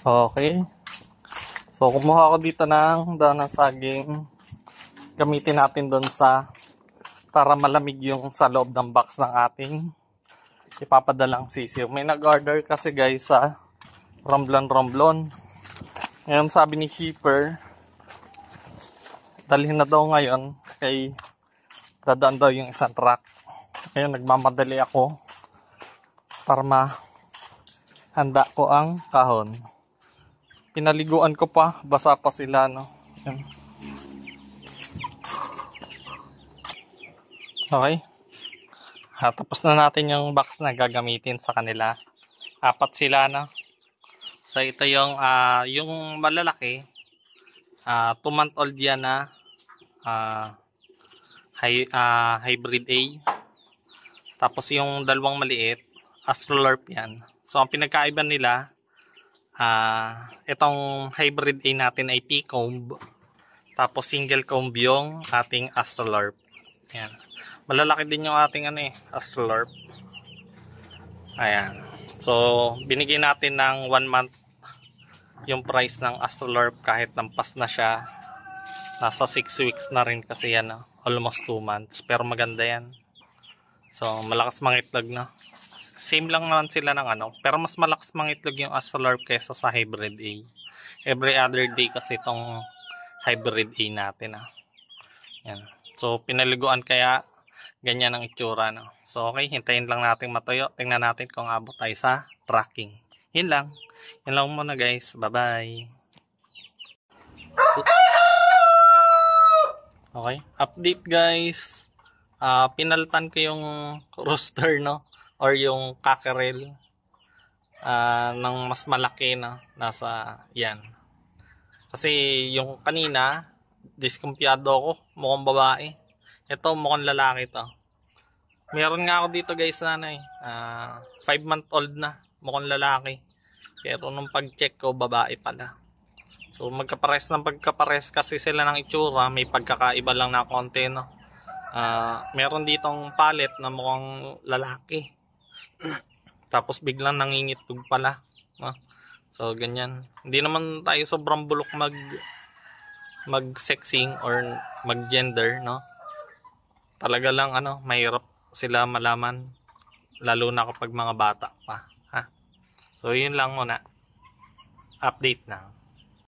Okay. So, kumuha ako dito ng daon ng saging. Gamitin natin doon para malamig yung sa loob ng box ng ating ipapadalang sisiw. May nag-order kasi guys sa Romblon. Ngayon sabi ni shipper, dalhin na daw ngayon kay dadaan daw yung isang truck. Ngayon nagmamadali ako para mahanda ko ang kahon. Pinaliguan ko pa, basa pa sila, no? Yan. Okay. Tapos na natin yung box na gagamitin sa kanila. 4 sila, no? So ito yung malalaki, 2-month-old yan na hybrid A. Tapos yung dalawang maliit, Astrolorp yan. So ang pinagkaiba nila, itong hybrid A natin ay P-comb. Tapos single comb yung ating Astrolorp. Yan. Malalaki din yung ating Astrolorp. Ayan. So, binigyan natin ng 1 month yung price ng Astrolorp kahit nampas na siya. Nasa 6 weeks na rin kasi yan. Almost 2 months. Pero maganda yan. So, malakas mangitlog na. Same lang naman sila ng pero mas malakas mangitlog yung Astrolorp kaysa sa hybrid A. Every other day kasi itong hybrid A natin. Yan. So, pinaliguan kaya ganyan ang itsura, no? So, okay. Hintayin lang natin matuyo. Tingnan natin kung abot tayo sa tracking. Yun lang. Yun lang muna, guys. Bye-bye. Okay. Update, guys. Pinalitan ko yung rooster, no? Or yung cockerel. Ng mas malaki, no? Nasa, yan. Kasi yung kanina, diskumpiyado ako. Mukhang babae. Ito, mukhang lalaki to. Meron nga ako dito guys na 5-month-old na. Mukhang lalaki. Pero nung pag-check ko, babae pala. So magkapares ng pagkapares kasi sila ng itsura. May pagkakaiba lang na konti, no? Meron ditong palet na mukhang lalaki. Tapos biglang nangingitog pala, no? So ganyan. Hindi naman tayo sobrang bulok mag-sexing or mag-gender, no? Talaga lang mahirap sila malaman lalo na kapag mga bata pa, ha. So yun lang muna. Update na.